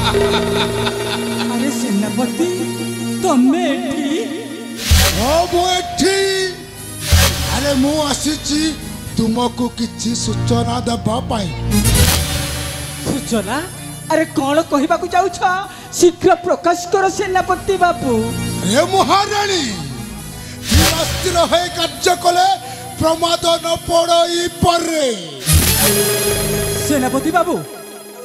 अरे सेनापति तमे अरे मु आसी तुमको किसी सूचना देबा पाई। सूचना? अरे कौन कहबा को जाउछ? शीघ्र प्रकाश कर सेनापति बाबू। अरे महारानी स्थिर है कार्य कले प्रमाद न पड़ई परे। सेनापति बाबू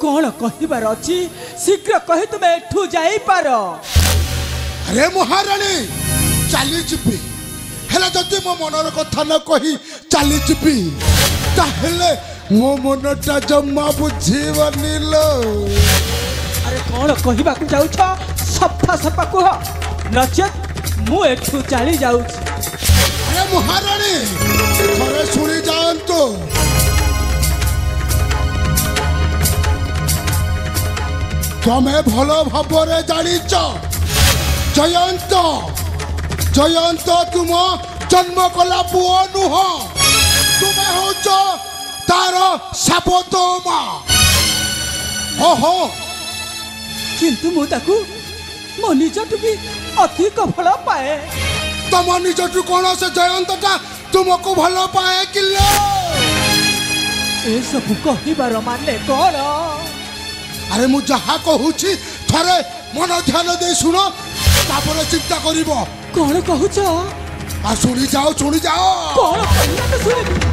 कौन कहबार अछि? शीघ्र कहि तुमे एठू जाई पार। अरे महारानी चली जिबी हेला जदि मो मनर कथा न कही चली जिबी ताहेले मो मनटा जम्मा बुझीबनी लो। अरे कौन कहबा को जाउछ? सफा सफा कह नचेत मु एठू चली जाउछ। अरे महारानी थरे सुनी जाओ। तमें भल भाव जाच जयंत जयंत तुम जन्म कला पुओ नुह तुम्हें होच तार साबत मां। ओहो किंतु मु ताकू मो निजटू भी अधिक भल पाए। तुम निजटू कौन से जयंतटा तुमको भल पाए किलो? ए सब कहबार माने कौन? अरे मु जहा कहूची थरे मन ध्यान दे सुनो तापर चिंता करिवो। कौन कहूच? आ सुनी जाओ सुनी जाओ। कौन कहला तो सुनी।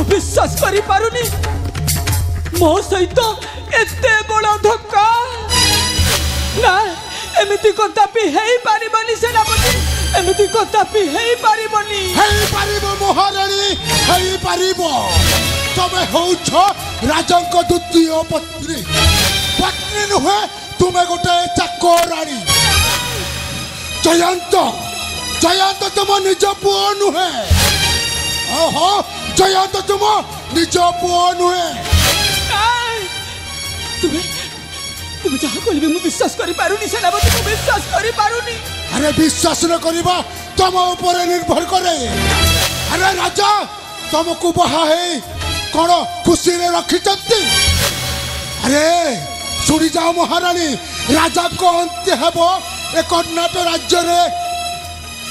विश्वास करी पारुनी मो सहित एते बड़ धक्का ना एमिति कदापि हेई पारिबनी। सेनापति एमिति कदापि हेई पारिबनी। हेई पारिबो महारानी हेई पारिबो। तमे होउछ राजंक द्वितीय पत्नी पत्नी नुहे तुमे गोटे चाकरानी। जयंत जयंत तुम निज पुओ नुहे। ओहो जयंत तुम निज पुओ नुहे। तुमे तुमे जहा कहबे मु विश्वास करि पारुनी। सेनापति मु विश्वास करि पारुनी। अरे विश्वास न करिबा तुम ऊपर निर्भर करे। अरे राजा तुमको बहा है कौन खुशी रे रखी चंती? अरे सुनी जाओ महारानी राजा को अंत्य हेबो ए कर्णाटक राज्य रे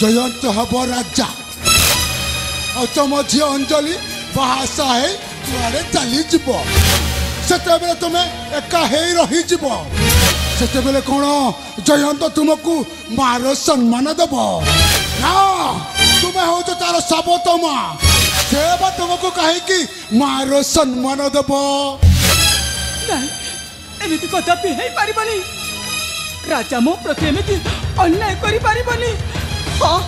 जयंत हेबो राजा। और तुम झी अंजलि बाहासा है तुआरे चली जीव से तुम्हें एका रही जीव से कौन जयंत तुमको मार सम्मान देव ना तुम्हें हो तार साबत माँ से तुमको कहीं मार सम्मान देव। एमिति कदापि हेई पारिबनी। राजा मो प्रति एमिति अन्याय करि पारिबनी। हां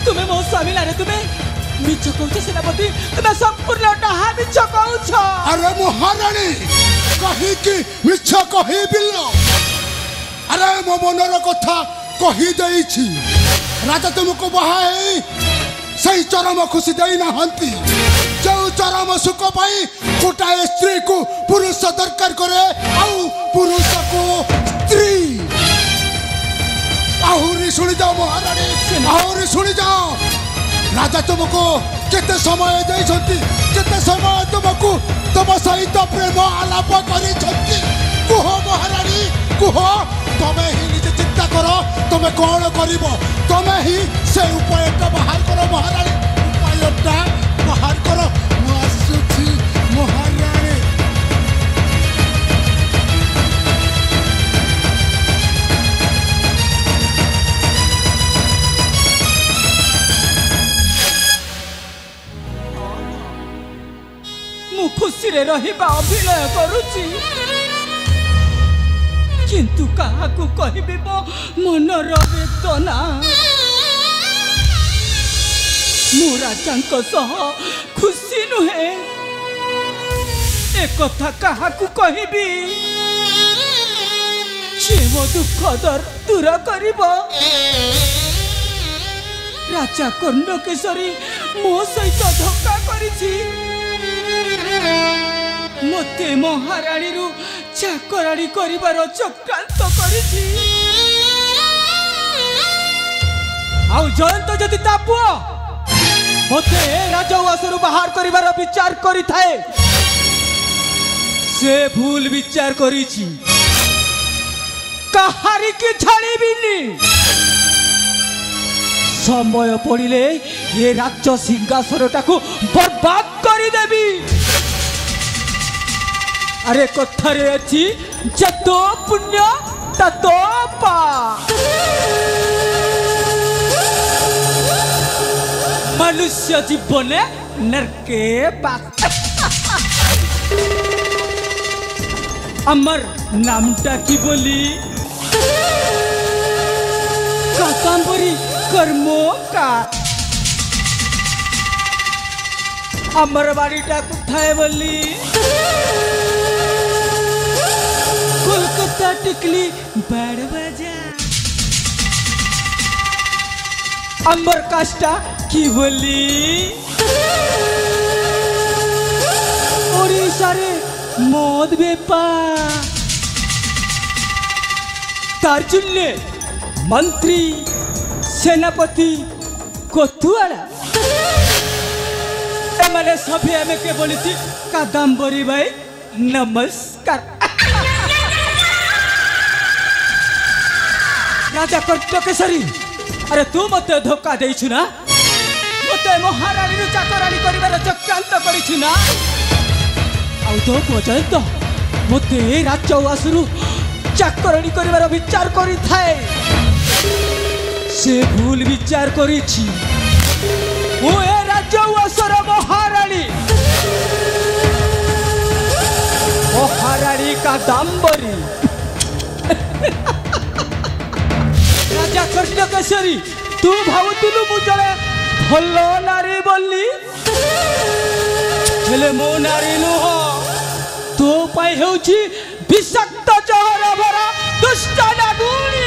तुमे मो स्वामी ना रे तुमे मिछ कहूछ। सेनापति तुमे संपूर्ण डाहा मिछ कहूछ। अरे महारानी कही कि मिछ कही बिल्लो। अरे मो मनर कथा कही देइछि। राजा तुमको बहाई सही चरम खुशी देई नाहंती। जो चरम सुख पाई गोटाए स्त्री को पुरुष दरकार करे आउ पुरुष को स्त्री। आहुरी सुनी जाओ महारानी आहुरी सुनी जाओ। राजा तुमको केते समय देइछंती केते समय तुमको तुम सहित प्रेम आलाप करी छंती। कुह महारानी कुह तमे ही निजे चिंता करो तमे कौन करिवो। तमे ही से उपायटा बाहर करो महारानी उपायटा बाहर करो। मु आसुछि महारानी। मु खुशी रे रहिबा अभिनय करूची किंतु काहाकू कहबे मो मनर वेदना। मु राजांक सह खुशी नुहे ए कथा काहाकू कहबी जे मो दुख दूर करिब। राजा कर्णकेशरी मो सहित धोखा करिछि मते महारानी रु चाकरानी करिबार चक्रांत करिछि आउ जयंत जदि ता पुओ मते राजउआसरु बाहर करिबार विचार करि थाए से भूल विचार करिछि कहारी के छाड़ीबिनी समय पड़िले ये राज्य सिंहासन टाकू बर्बाद करी देबी अरे कथारे अछि जतो पुण्य ततो पाप मनुष्य जीवने नरके बास अमर नामटा की बोली काकांबरी कर्मो का अमर बाड़ीटा कुथाए बोली कोलकाता टिकली बाड़ बजा अमर काष्टा की बोली ओडिशा रे मद बेपार तारजुल्ले मंत्री सेनापति कोतुआड़ा एमाने सभी हमें के बोली थी कादम्बरी भाई नमस्कार राजा कटकेसरी अरे तू मत धोखा देइछु ना मते महारानी रु चाकरानी करिबार चक्रांत करिछु ना आउ तो पर्यंत मते राजउआसरु चाकरानी करिबार विचार करि थाए से भूल विचार करिछि ओ ए राजउआसर महारानी महारानी कादम्बरी राजा कटकेसरी तू भावुतिलु मु जले भलो नारी बोली हेले मो नारी नुह तो पाई हेउछि विषाक्त जहर भरा दुष्ट नागुणी।